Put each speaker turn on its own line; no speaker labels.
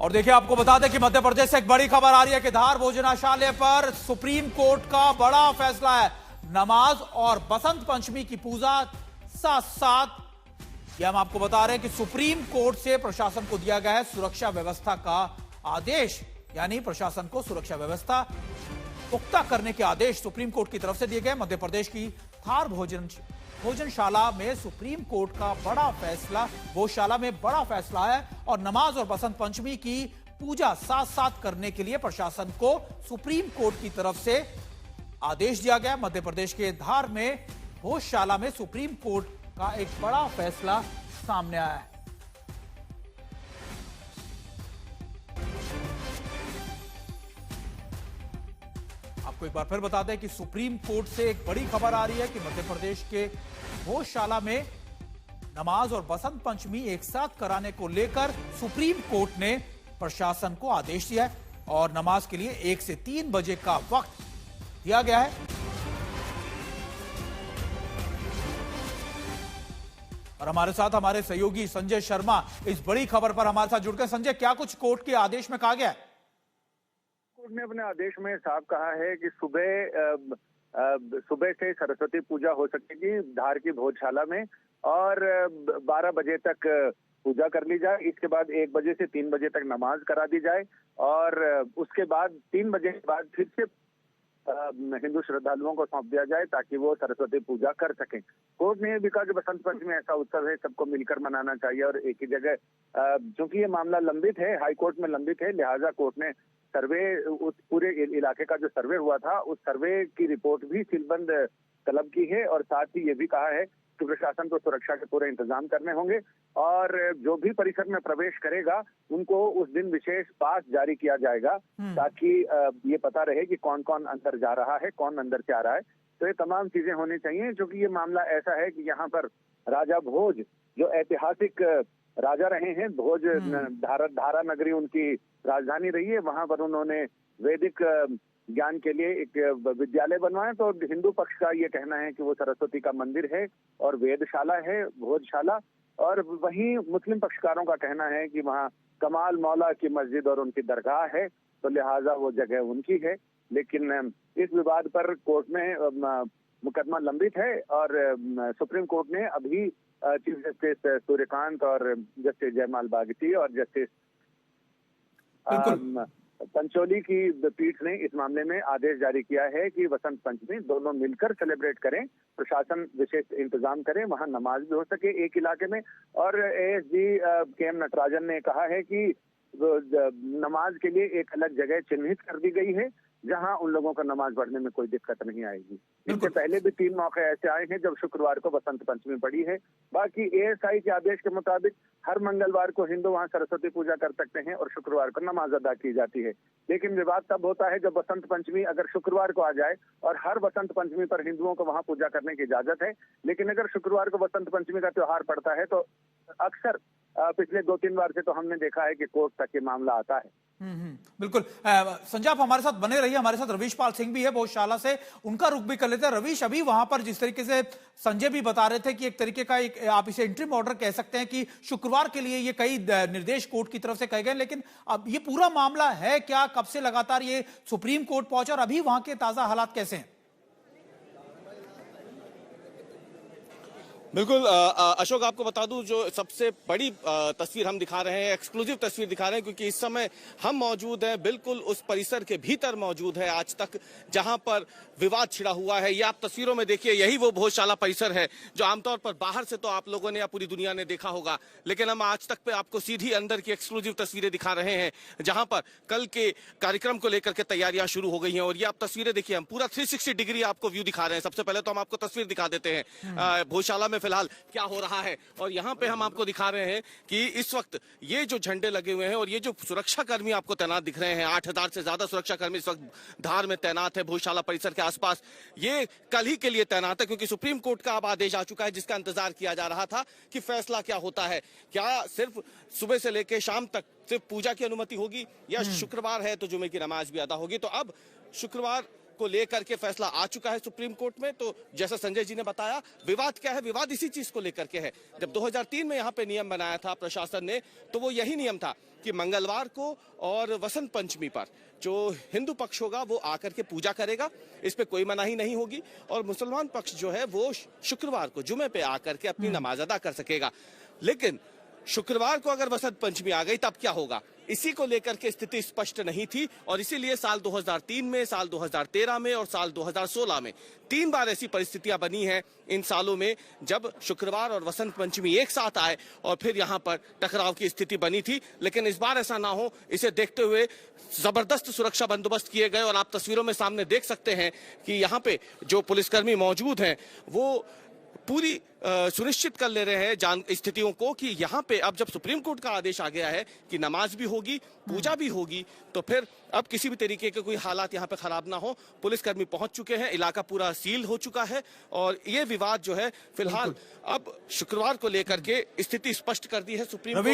और देखिए, आपको बता दें कि मध्य प्रदेश से एक बड़ी खबर आ रही है कि धार भोजनाशाले पर सुप्रीम कोर्ट का बड़ा फैसला है। नमाज और बसंत पंचमी की पूजा साथ साथ, यह हम आपको बता रहे हैं कि सुप्रीम कोर्ट से प्रशासन को दिया गया है सुरक्षा व्यवस्था का आदेश, यानी प्रशासन को सुरक्षा व्यवस्था पुख्ता करने के आदेश सुप्रीम कोर्ट की तरफ से दिए गए। मध्य प्रदेश की धार भोजनशाला में सुप्रीम कोर्ट का बड़ा फैसला, भोजशाला में बड़ा फैसला है और नमाज और बसंत पंचमी की पूजा साथ साथ करने के लिए प्रशासन को सुप्रीम कोर्ट की तरफ से आदेश दिया गया। मध्य प्रदेश के धार में भोजशाला में सुप्रीम कोर्ट का एक बड़ा फैसला सामने आया है। आपको एक बार फिर बता दें कि सुप्रीम कोर्ट से एक बड़ी खबर आ रही है कि मध्य प्रदेश के भोजशाला में नमाज और बसंत पंचमी एक साथ कराने को लेकर सुप्रीम कोर्ट ने प्रशासन को आदेश दिया है और नमाज के लिए 1 से 3 बजे का वक्त दिया गया है। और हमारे साथ हमारे सहयोगी संजय शर्मा इस बड़ी खबर पर हमारे साथ जुड़ गए। संजय, क्या कुछ कोर्ट के आदेश में कहा गया है?
कोर्ट ने अपने आदेश में साफ कहा है कि सुबह से सरस्वती पूजा हो सकेगी धार की भोजशाला में और 12 बजे तक पूजा कर ली जाए। इसके बाद 1 बजे से 3 बजे तक नमाज करा दी जाए और उसके बाद 3 बजे के बाद फिर से हिंदू श्रद्धालुओं को सौंप दिया जाए ताकि वो सरस्वती पूजा कर सकें। कोर्ट ने यह भी कहा कि बसंत पंचमी ऐसा उत्सव है, सबको मिलकर मनाना चाहिए और एक ही जगह, क्योंकि ये मामला लंबित है, हाई कोर्ट में लंबित है, लिहाजा कोर्ट ने सर्वे, उस पूरे इलाके का जो सर्वे हुआ था उस सर्वे की रिपोर्ट भी सीलबंद तलब की है और साथ ही ये भी कहा है कि प्रशासन को सुरक्षा के पूरे इंतजाम करने होंगे और जो भी परिसर में प्रवेश करेगा उनको उस दिन विशेष पास जारी किया जाएगा ताकि ये पता रहे कि कौन कौन अंदर जा रहा है, कौन अंदर से आ रहा है। तो ये तमाम चीजें होनी चाहिए, क्योंकि ये मामला ऐसा है कि यहाँ पर राजा भोज जो ऐतिहासिक राजा रहे हैं, भोज धारा नगरी उनकी राजधानी रही है, वहां पर उन्होंने वैदिक ज्ञान के लिए एक विद्यालय बनवाया। तो हिंदू पक्ष का ये कहना है कि वो सरस्वती का मंदिर है और वेदशाला है भोजशाला, और वहीं मुस्लिम पक्षकारों का कहना है कि वहाँ कमाल मौला की मस्जिद और उनकी दरगाह है, तो लिहाजा वो जगह उनकी है। लेकिन इस विवाद पर कोर्ट में मुकदमा लंबित है और सुप्रीम कोर्ट ने अभी चीफ जस्टिस सूर्यकांत और जस्टिस जयमाल बागची और जस्टिस पंचोली की पीठ ने इस मामले में आदेश जारी किया है कि वसंत पंचमी दोनों मिलकर सेलिब्रेट करें, प्रशासन विशेष इंतजाम करे, वहां नमाज भी हो सके एक इलाके में। और एएसजी केएम नटराजन ने कहा है कि नमाज के लिए एक अलग जगह चिन्हित कर दी गई है जहां उन लोगों को नमाज पढ़ने में कोई दिक्कत नहीं आएगी। इससे पहले भी 3 मौके ऐसे आए हैं जब शुक्रवार को बसंत पंचमी पड़ी है। बाकी एएसआई के आदेश के मुताबिक हर मंगलवार को हिंदू वहां सरस्वती पूजा कर सकते हैं और शुक्रवार को नमाज अदा की जाती है। लेकिन विवाद तब होता है जब बसंत पंचमी अगर शुक्रवार को आ जाए और हर बसंत पंचमी पर हिंदुओं को वहां पूजा करने की इजाजत है, लेकिन अगर शुक्रवार को बसंत पंचमी का त्योहार पड़ता है तो अक्सर पिछले 2-3 बार से तो हमने देखा है कि कोर्ट तक ये मामला आता है।
बिल्कुल। संजय, आप हमारे साथ बने रहिए, हमारे साथ रवीश पाल सिंह भी है भोजशाला से, उनका रुख भी कर लेते हैं। रवीश, अभी वहां पर जिस तरीके से संजय भी बता रहे थे कि एक तरीके का एक आप इसे इंटरिम ऑर्डर कह सकते हैं कि शुक्रवार के लिए ये कई निर्देश कोर्ट की तरफ से कहे गए, लेकिन अब ये पूरा मामला है क्या, कब से लगातार ये सुप्रीम कोर्ट पहुंचा और अभी वहां के ताजा हालात कैसे हैं?
बिल्कुल अशोक, आपको बता दूं जो सबसे बड़ी तस्वीर हम दिखा रहे हैं, एक्सक्लूसिव तस्वीर दिखा रहे हैं, क्योंकि इस समय हम मौजूद हैं बिल्कुल उस परिसर के भीतर मौजूद है आज तक जहां पर विवाद छिड़ा हुआ है। ये आप तस्वीरों में देखिए, यही वो भोजशाला परिसर है जो आमतौर पर बाहर से तो आप लोगों ने या पूरी दुनिया ने देखा होगा, लेकिन हम आज तक पे आपको सीधी अंदर की एक्सक्लूसिव तस्वीरें दिखा रहे हैं जहां पर कल के कार्यक्रम को लेकर के तैयारियां शुरू हो गई हैं। और ये आप तस्वीरें देखिए, हम पूरा 360 डिग्री आपको व्यू दिखा रहे हैं। सबसे पहले तो हम आपको तस्वीर दिखा देते हैं भोजशाला में फिलहाल क्या हो रहा है, और यहाँ पे हम आपको दिखा रहे हैं कि इस वक्त ये जो झंडे लगे हुए हैं और ये जो सुरक्षा कर्मी आपको तैनात दिख रहे हैं, 8000 से ज्यादा सुरक्षा कर्मी इस वक्त धार में तैनात है भोजशाला परिसर के आसपास। ये कल ही के लिए तैनात है क्योंकि सुप्रीम कोर्ट का अब आदेश आ चुका है जिसका इंतजार किया जा रहा था कि फैसला क्या होता है। क्या सिर्फ सुबह से लेकर शाम तक सिर्फ पूजा की अनुमति होगी या शुक्रवार है तो जुमे की नमाज भी अदा होगी। तो अब शुक्रवार को लेकर के फैसला आ चुका है सुप्रीम कोर्ट में। तो जैसा संजय जी ने बताया, विवाद क्या है? विवाद इसी चीज को लेकर के है। जब 2003 में यहाँ पे नियम बनाया था प्रशासन ने, तो वो यही नियम था कि मंगलवार को और वसंत पंचमी पर जो हिंदू पक्ष होगा वो आकर के पूजा करेगा, इस पे कोई मनाही नहीं होगी, और मुसलमान पक्ष जो है वो शुक्रवार को जुमे पे आकर के अपनी नमाज अदा कर सकेगा। लेकिन शुक्रवार को अगर वसंत पंचमी आ गई तब क्या होगा, इसी को लेकर के स्थिति स्पष्ट नहीं थी। और इसीलिए साल 2003 में, साल 2013 में और साल 2016 में 3 बार ऐसी परिस्थितियां बनी हैं इन सालों में, जब शुक्रवार और वसंत पंचमी एक साथ आए और फिर यहां पर टकराव की स्थिति बनी थी। लेकिन इस बार ऐसा ना हो, इसे देखते हुए जबरदस्त सुरक्षा बंदोबस्त किए गए। और आप तस्वीरों में सामने देख सकते हैं कि यहाँ पे जो पुलिसकर्मी मौजूद हैं वो पूरी सुनिश्चित कर ले रहे हैं स्थितियों को कि यहाँ पे अब जब सुप्रीम कोर्ट का आदेश आ गया है कि नमाज भी होगी, पूजा भी होगी, तो फिर अब किसी भी तरीके के कोई हालात यहाँ पे खराब ना हो। पुलिसकर्मी पहुंच चुके हैं, इलाका पूरा सील हो चुका है, और ये विवाद जो है फिलहाल अब शुक्रवार को लेकर के स्थिति स्पष्ट कर दी है सुप्रीम कोर्ट ने।